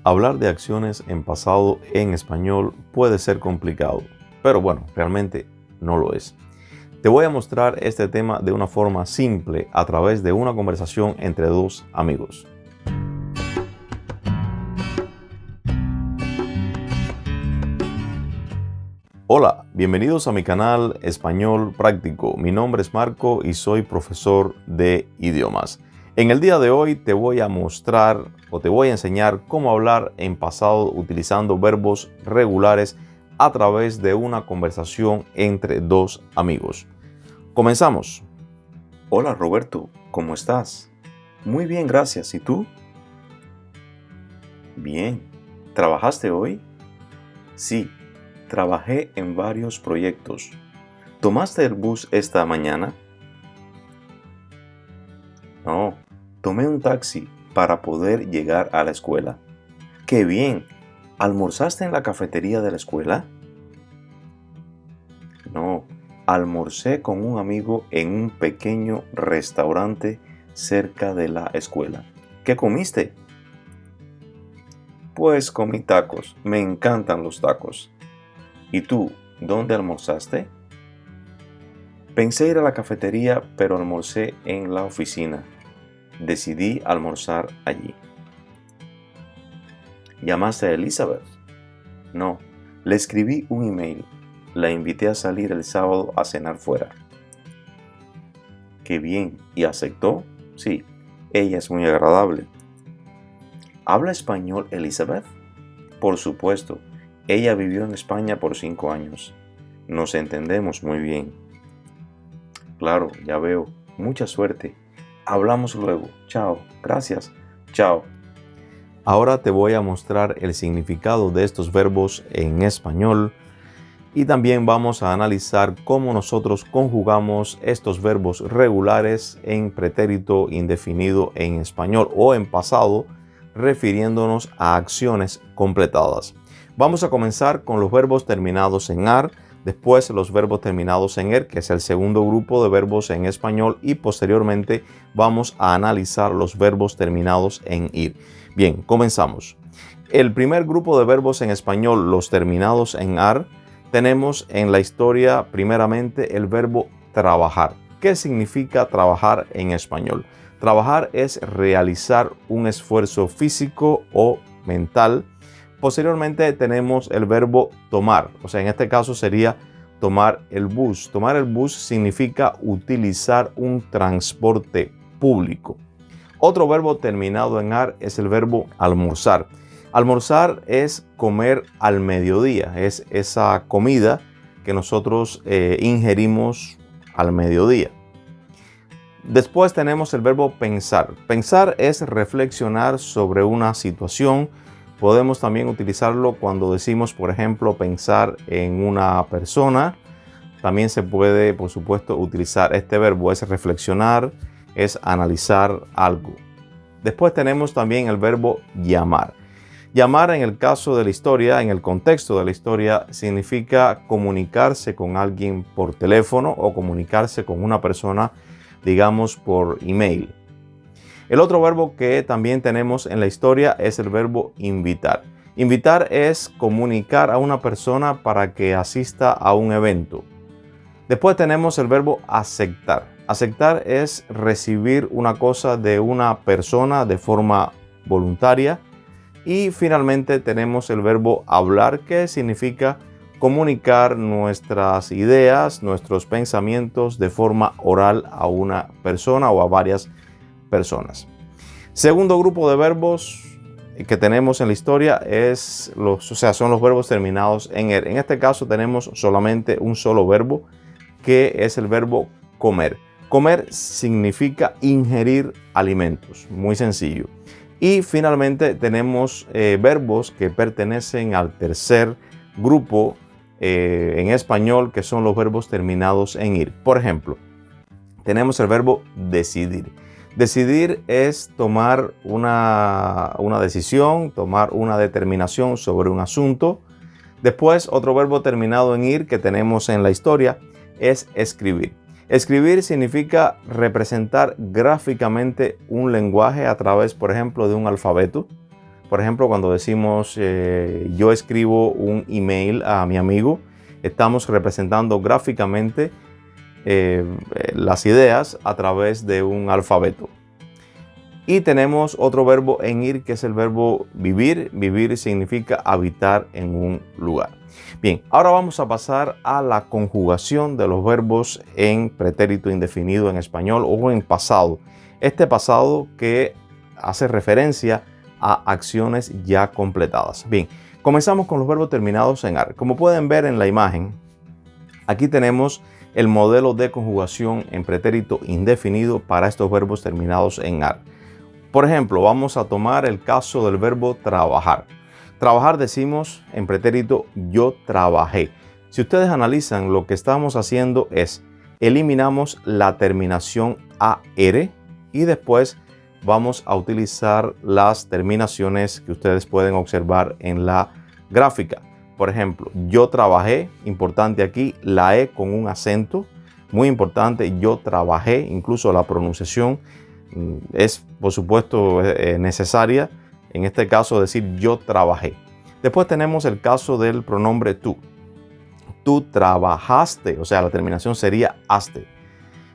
Hablar de acciones en pasado en español puede ser complicado, pero bueno, realmente no lo es. Te voy a mostrar este tema de una forma simple a través de una conversación entre dos amigos. Hola, bienvenidos a mi canal Español Práctico. Mi nombre es Marco y soy profesor de idiomas. En el día de hoy te voy a mostrar o te voy a enseñar cómo hablar en pasado utilizando verbos regulares a través de una conversación entre dos amigos. Comenzamos. Hola Roberto, ¿cómo estás? Muy bien, gracias. ¿Y tú? Bien. ¿Trabajaste hoy? Sí, trabajé en varios proyectos. ¿Tomaste el bus esta mañana? No, tomé un taxi para poder llegar a la escuela. ¡Qué bien! ¿Almorzaste en la cafetería de la escuela? No, almorcé con un amigo en un pequeño restaurante cerca de la escuela. ¿Qué comiste? Pues comí tacos, me encantan los tacos. ¿Y tú, dónde almorzaste? Pensé ir a la cafetería, pero almorcé en la oficina. Decidí almorzar allí. ¿Llamaste a Elizabeth? No, le escribí un email. La invité a salir el sábado a cenar fuera. Qué bien, ¿y aceptó? Sí, ella es muy agradable. ¿Habla español Elizabeth? Por supuesto, ella vivió en España por 5 años. Nos entendemos muy bien. Claro, ya veo. Mucha suerte. Hablamos luego. Chao. Gracias. Chao. Ahora te voy a mostrar el significado de estos verbos en español y también vamos a analizar cómo nosotros conjugamos estos verbos regulares en pretérito indefinido en español o en pasado, refiriéndonos a acciones completadas. Vamos a comenzar con los verbos terminados en ar, después los verbos terminados en er, que es el segundo grupo de verbos en español, y posteriormente vamos a analizar los verbos terminados en ir. Bien, comenzamos. El primer grupo de verbos en español, los terminados en ar, tenemos en la historia primeramente el verbo trabajar. ¿Qué significa trabajar en español? Trabajar es realizar un esfuerzo físico o mental. Posteriormente tenemos el verbo tomar, o sea, en este caso sería tomar el bus. Tomar el bus significa utilizar un transporte público. Otro verbo terminado en ar es el verbo almorzar. Almorzar es comer al mediodía, es esa comida que nosotros ingerimos al mediodía. Después tenemos el verbo pensar. Pensar es reflexionar sobre una situación. Podemos también utilizarlo cuando decimos, por ejemplo, pensar en una persona. También se puede, por supuesto, utilizar este verbo, es reflexionar, es analizar algo. Después tenemos también el verbo llamar. Llamar en el caso de la historia, en el contexto de la historia, significa comunicarse con alguien por teléfono o comunicarse con una persona, digamos, por email. El otro verbo que también tenemos en la historia es el verbo invitar. Invitar es comunicar a una persona para que asista a un evento. Después tenemos el verbo aceptar. Aceptar es recibir una cosa de una persona de forma voluntaria. Y finalmente tenemos el verbo hablar, que significa comunicar nuestras ideas, nuestros pensamientos de forma oral a una persona o a varias personas. Segundo grupo de verbos que tenemos en la historia son los verbos terminados en er. En este caso tenemos solamente un solo verbo, que es el verbo comer. Comer significa ingerir alimentos, muy sencillo. Y finalmente tenemos verbos que pertenecen al tercer grupo en español, que son los verbos terminados en ir. Por ejemplo, tenemos el verbo decidir. Decidir es tomar una decisión, tomar una determinación sobre un asunto. Después, otro verbo terminado en ir que tenemos en la historia es escribir. Escribir significa representar gráficamente un lenguaje a través, por ejemplo, de un alfabeto. Por ejemplo, cuando decimos yo escribo un email a mi amigo, estamos representando gráficamente las ideas a través de un alfabeto. Y tenemos otro verbo en ir, que es el verbo vivir. Vivir significa habitar en un lugar. Bien, ahora vamos a pasar a la conjugación de los verbos en pretérito indefinido en español o en pasado. Este pasado que hace referencia a acciones ya completadas. Bien, comenzamos con los verbos terminados en ar. Como pueden ver en la imagen, aquí tenemos el modelo de conjugación en pretérito indefinido para estos verbos terminados en ar. Por ejemplo, vamos a tomar el caso del verbo trabajar. Trabajar decimos en pretérito yo trabajé. Si ustedes analizan, lo que estamos haciendo es eliminamos la terminación AR y después vamos a utilizar las terminaciones que ustedes pueden observar en la gráfica. Por ejemplo, yo trabajé, importante aquí, la E con un acento, muy importante, yo trabajé, incluso la pronunciación es, por supuesto, necesaria. En este caso, decir yo trabajé. Después tenemos el caso del pronombre tú. Tú trabajaste, o sea, la terminación sería aste.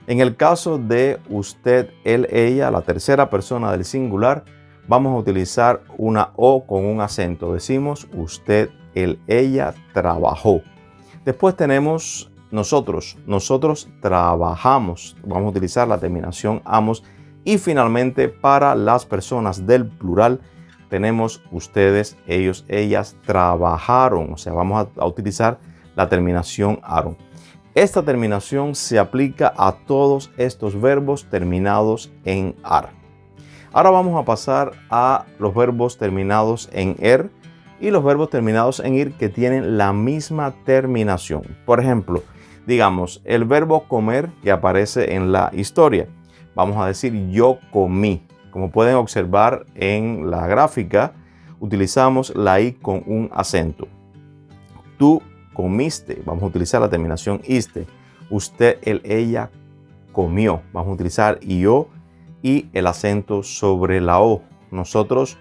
En el caso de usted, él, ella, la tercera persona del singular, vamos a utilizar una O con un acento. Decimos usted, él, ella trabajó. Después tenemos nosotros. Nosotros trabajamos. Vamos a utilizar la terminación amos. Y finalmente, para las personas del plural, tenemos ustedes, ellos, ellas trabajaron. O sea, vamos a utilizar la terminación aron. Esta terminación se aplica a todos estos verbos terminados en ar. Ahora vamos a pasar a los verbos terminados en er y los verbos terminados en ir que tienen la misma terminación. Por ejemplo, digamos, el verbo comer que aparece en la historia. Vamos a decir yo comí. Como pueden observar en la gráfica, utilizamos la I con un acento. Tú comiste, vamos a utilizar la terminación iste. Usted, él, ella comió, vamos a utilizar io y el acento sobre la O. Nosotros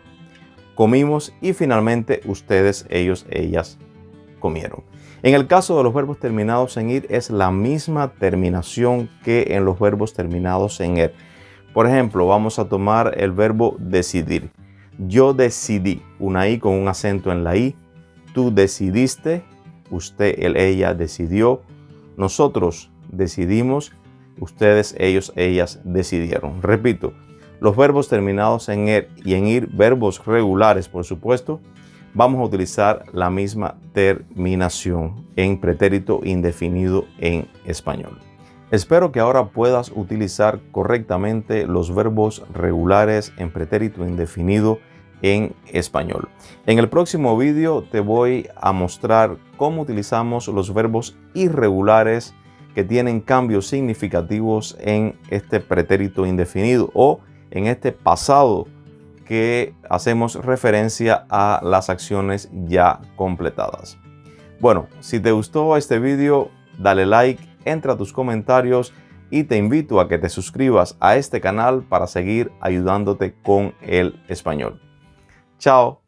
comimos y finalmente ustedes, ellos, ellas comieron. En el caso de los verbos terminados en ir es la misma terminación que en los verbos terminados en er. Por ejemplo, vamos a tomar el verbo decidir. Yo decidí, una I con un acento en la I. Tú decidiste, usted, él, ella decidió. Nosotros decidimos, ustedes, ellos, ellas decidieron. Repito, los verbos terminados en er y en ir, verbos regulares, por supuesto, vamos a utilizar la misma terminación en pretérito indefinido en español. Espero que ahora puedas utilizar correctamente los verbos regulares en pretérito indefinido en español. En el próximo vídeo te voy a mostrar cómo utilizamos los verbos irregulares que tienen cambios significativos en este pretérito indefinido o en este pasado que hacemos referencia a las acciones ya completadas. Bueno, si te gustó este vídeo, dale like, entra a tus comentarios y te invito a que te suscribas a este canal para seguir ayudándote con el español. Chao.